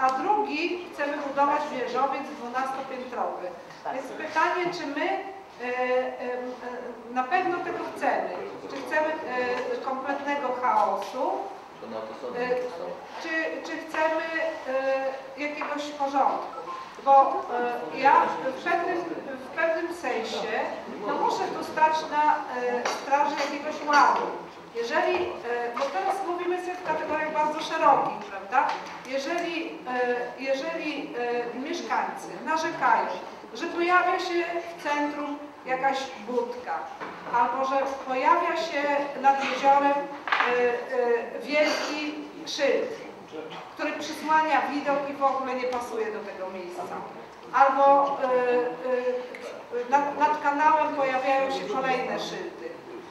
a drugi chcemy budować wieżowiec 12-piętrowy. Więc pytanie, czy my na pewno tego chcemy? Czy chcemy kompletnego chaosu? Czy chcemy jakiegoś porządku? Bo ja w pewnym sensie no muszę tu stać na straży jakiegoś ładu. Jeżeli, bo teraz mówimy sobie w kategoriach bardzo szerokich, prawda? Jeżeli mieszkańcy narzekają, że pojawia się w centrum jakaś budka, albo że pojawia się nad jeziorem wielki szyld, który przysłania widok i w ogóle nie pasuje do tego miejsca. Albo nad kanałem pojawiają się kolejne szyldy.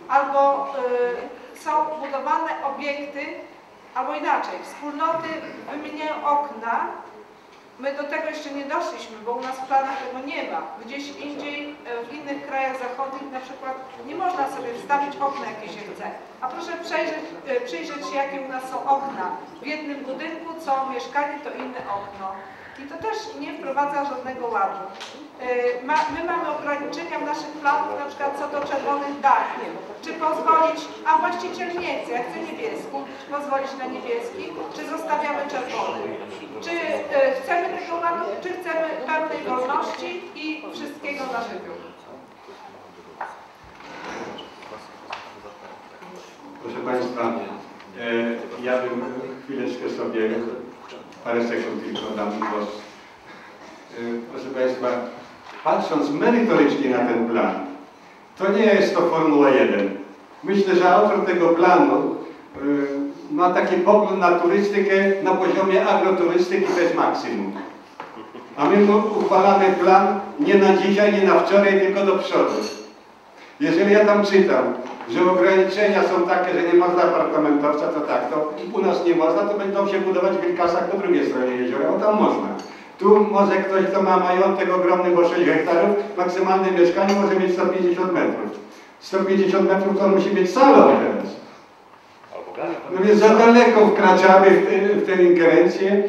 Albo są budowane obiekty, albo inaczej, wspólnoty wymieniają okna. My do tego jeszcze nie doszliśmy, bo u nas w planach tego nie ma. Gdzieś indziej, w innych krajach zachodnich na przykład nie można sobie wstawić okna, jakie się chce. A proszę przyjrzeć się, jakie u nas są okna. W jednym budynku co mieszkanie, to inne okno. I to też nie wprowadza żadnego ładu. My mamy ograniczenia w naszych planach, na przykład co do czerwonych dachów. Czy pozwolić, a właściciel nie chce, ja chcę niebieski, czy pozwolić na niebieski, czy zostawiamy czerwony. Czy chcemy tego ładu, czy chcemy pełnej wolności i wszystkiego na żywiu. Proszę Państwa, ja bym chwileczkę sobie, parę sekund tylko dam głos. Proszę Państwa, patrząc merytorycznie na ten plan, to nie jest to Formuła 1. Myślę, że autor tego planu ma taki pogląd na turystykę na poziomie agroturystyki bez maksimum. A my uchwalamy plan nie na dzisiaj, nie na wczoraj, tylko do przodu. Jeżeli ja tam czytam, że ograniczenia są takie, że nie można apartamentowca, to tak, to u nas nie można, to będą się budować w Wilkasach po drugiej stronie jeziora, bo tam można. Tu może ktoś, kto ma majątek ogromny, bo 6 hektarów, maksymalne mieszkanie może mieć 150 metrów. 150 metrów to on musi mieć salon teraz. No więc za daleko wkraczamy w tę ingerencję.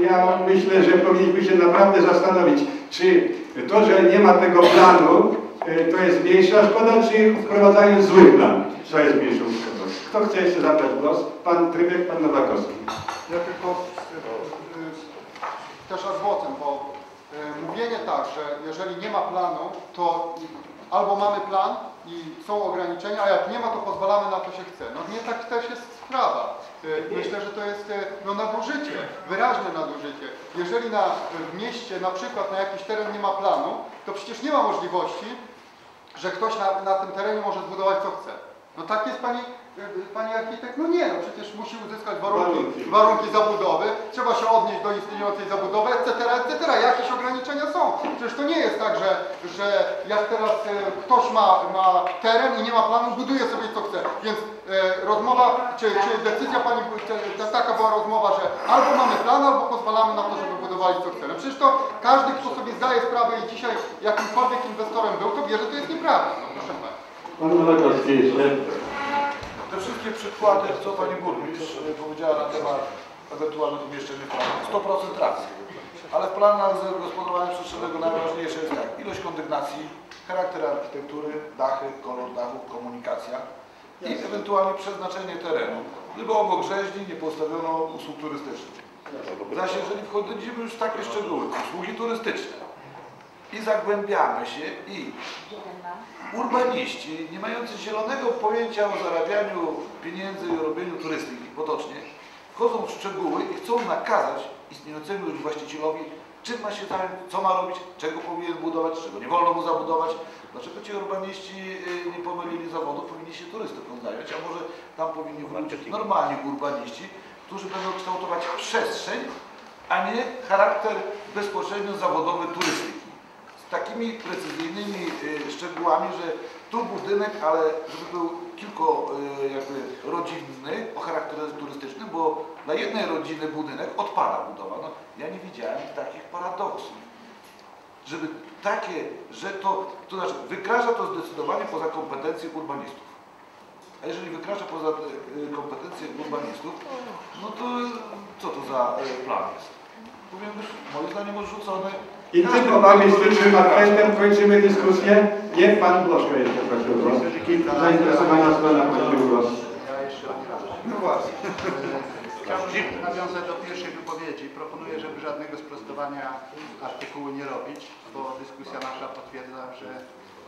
Ja myślę, że powinniśmy się naprawdę zastanowić, czy to, że nie ma tego planu, to jest mniejsza szkoda, czy wprowadzając zły plan, co jest mniejszą szkodą. Kto chce jeszcze zabrać głos? Pan Trybek, pan Nowakowski. Ja tylko też adwokatem, bo mówienie tak, że jeżeli nie ma planu, to albo mamy plan i są ograniczenia, a jak nie ma, to pozwalamy na to się chce. No nie tak też jest sprawa. Myślę, że to jest no, nadużycie, wyraźne nadużycie. Jeżeli w mieście na przykład na jakiś teren nie ma planu, to przecież nie ma możliwości, że ktoś na tym terenie może zbudować co chce. No tak jest pani architekt? No nie, no przecież musi uzyskać warunki zabudowy, trzeba się odnieść do istniejącej zabudowy, etc., etc. Jakieś ograniczenia są. Przecież to nie jest tak, że jak teraz ktoś ma teren i nie ma planu, buduje sobie co chce. Więc rozmowa, czy decyzja pani, taka była rozmowa, że albo mamy plan, albo pozwalamy na to, żeby budowali co chce. No przecież to każdy, kto sobie zdaje sprawę i dzisiaj jakimkolwiek inwestorem był, to wie, że to jest nieprawda. No, proszę pana. Pan Nowakowski jeszcze. Te wszystkie przykłady, co pani burmistrz powiedziała na temat ewentualnych umieszczenia planu, 100% racji. Ale w planach zagospodarowania przestrzennego najważniejsze jest tak, ilość kondygnacji, charakter architektury, dachy, kolor dachów, komunikacja i ewentualnie przeznaczenie terenu. Gdyby obok rzeźni nie postawiono usług turystycznych. Zaś jeżeli wchodzimy już w takie szczegóły, usługi turystyczne i zagłębiamy się i urbaniści, nie mający zielonego pojęcia o zarabianiu pieniędzy i robieniu turystyki potocznie, wchodzą w szczegóły i chcą nakazać istniejącemu już właścicielowi, czym ma się zająć, co ma robić, czego powinien budować, czego nie wolno mu zabudować. Dlaczego ci urbaniści nie pomylili zawodu, powinni się turystyką zająć, a może tam powinni wrócić normalni urbaniści, którzy będą kształtować przestrzeń, a nie charakter bezpośrednio zawodowy turystyki. Z takimi precyzyjnymi szczegółami, że tu budynek, ale żeby był kilkurodzinny o charakterze turystycznym, bo dla jednej rodziny budynek odpada budowa. No, ja nie widziałem takich paradoksów. Żeby takie, że to znaczy wykracza to zdecydowanie poza kompetencje urbanistów. A jeżeli wykracza poza kompetencje urbanistów, no to co to za plan jest? powinien być moim zdaniem odrzucony. I tym optymistycznym akcentem kończymy dyskusję. Niech Pan Błoszko jeszcze prosił o głos. Zainteresowana strona prosi o głos. Ja jeszcze raz. No właśnie. Chciałbym nawiązać do pierwszej wypowiedzi. Proponuję, żeby żadnego sprostowania artykułu nie robić, bo dyskusja nasza potwierdza, że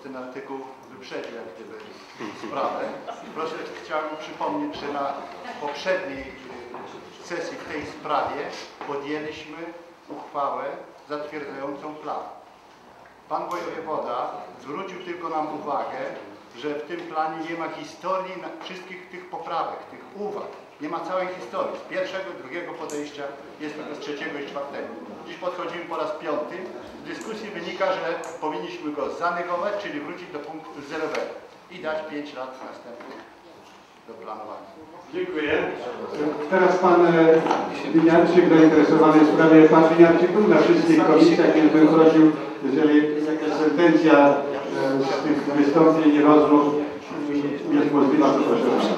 ten artykuł wyprzedził jak gdyby sprawę. Proszę, chciałbym przypomnieć, że na poprzedniej sesji w tej sprawie podjęliśmy uchwałę zatwierdzającą plan. Pan wojewoda zwrócił tylko nam uwagę, że w tym planie nie ma historii wszystkich tych poprawek, tych uwag. Nie ma całej historii. Z pierwszego, drugiego podejścia jest tylko z trzeciego i czwartego. Dziś podchodzimy po raz piąty. Z dyskusji wynika, że powinniśmy go zanegować, czyli wrócić do punktu zerowego i dać 5 lat następnych do planowania. Dziękuję. Teraz Pan Winiarczyk zainteresowany w sprawie. Pan Winiarczyk był na wszystkich komisjach, więc bym prosił, jeżeli sentencja z tych wystąpień i rozmów jest możliwa, to proszę.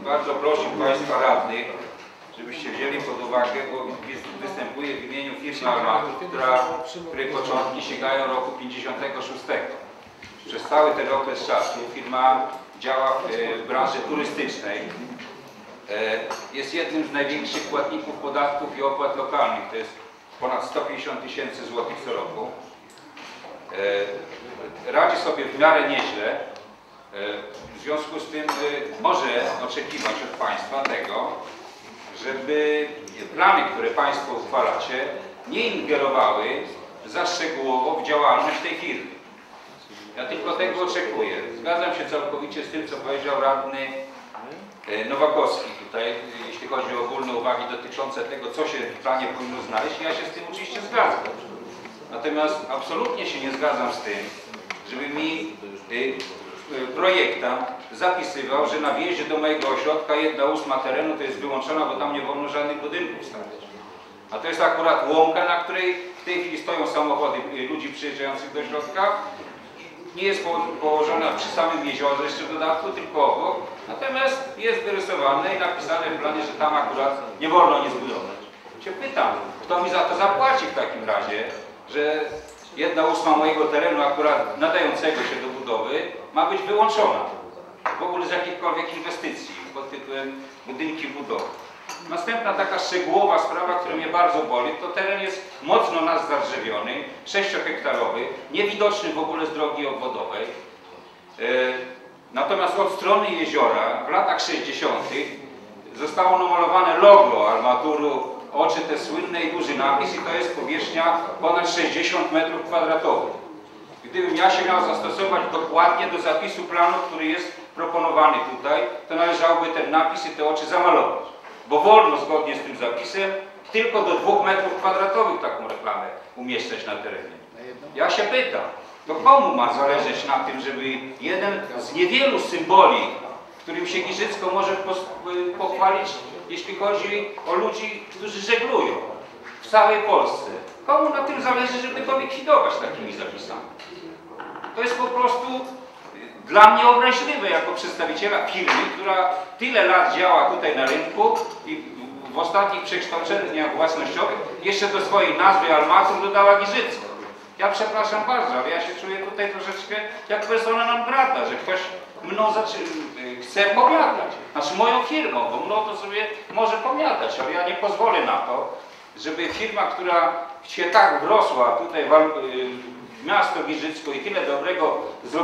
Bardzo proszę Państwa radnych, żebyście wzięli pod uwagę, bo występuję w imieniu firmy Armatów, której początki sięgają roku 56. Przez cały ten okres czasu firma działa w branży turystycznej. Jest jednym z największych płatników podatków i opłat lokalnych. To jest ponad 150 000 złotych co roku. Radzi sobie w miarę nieźle. W związku z tym może oczekiwać od Państwa tego, żeby plany, które Państwo uchwalacie, nie ingerowały za szczegółowo w działalność tej firmy. Ja tylko tego oczekuję. Zgadzam się całkowicie z tym, co powiedział radny Nowakowski tutaj, jeśli chodzi o ogólne uwagi dotyczące tego, co się w planie powinno znaleźć. Ja się z tym oczywiście zgadzam. Natomiast absolutnie się nie zgadzam z tym, żeby mi projektant zapisywał, że na wjeździe do mojego ośrodka 1/8 terenu to jest wyłączona, bo tam nie wolno żadnych budynków stawiać. A to jest akurat łąka, na której w tej chwili stoją samochody ludzi przyjeżdżających do ośrodka. Nie jest położona przy samym jeziorze jeszcze w dodatku, tylko obok. Natomiast jest wyrysowane i napisane w planie, że tam akurat nie wolno nic budować. Się pytam, kto mi za to zapłaci w takim razie, że 1/8 mojego terenu akurat nadającego się do budowy ma być wyłączona w ogóle z jakichkolwiek inwestycji pod tytułem budynki budowy. Następna taka szczegółowa sprawa, która mnie bardzo boli, to teren jest mocno nas zadrzewiony, 6-hektarowy, niewidoczny w ogóle z drogi obwodowej. Natomiast od strony jeziora w latach 60. zostało namalowane logo armaturu, oczy te słynne i duży napis, i to jest powierzchnia ponad 60 m². Gdybym ja się miał zastosować dokładnie do zapisu planu, który jest proponowany tutaj, to należałoby ten napis i te oczy zamalować. Bo wolno zgodnie z tym zapisem tylko do 2 m² taką reklamę umieszczać na terenie. Ja się pytam, to komu ma zależeć na tym, żeby jeden z niewielu symboli, którym się Giżycko może pochwalić, jeśli chodzi o ludzi, którzy żeglują w całej Polsce. Komu na tym zależy, żeby to likwidować takimi zapisami? To jest po prostu dla mnie obraźliwe jako przedstawiciela firmy, która tyle lat działa tutaj na rynku i w ostatnich przekształceniach własnościowych jeszcze do swojej nazwy Armatur dodała Giżycko. Ja przepraszam bardzo, ale ja się czuję tutaj troszeczkę jak persona non grata, że ktoś mną chce pomiatać. Znaczy moją firmą, bo mną to sobie może pomiatać, ale ja nie pozwolę na to, żeby firma, która się tak wrosła tutaj w miasto Giżycko i tyle dobrego zrobiła,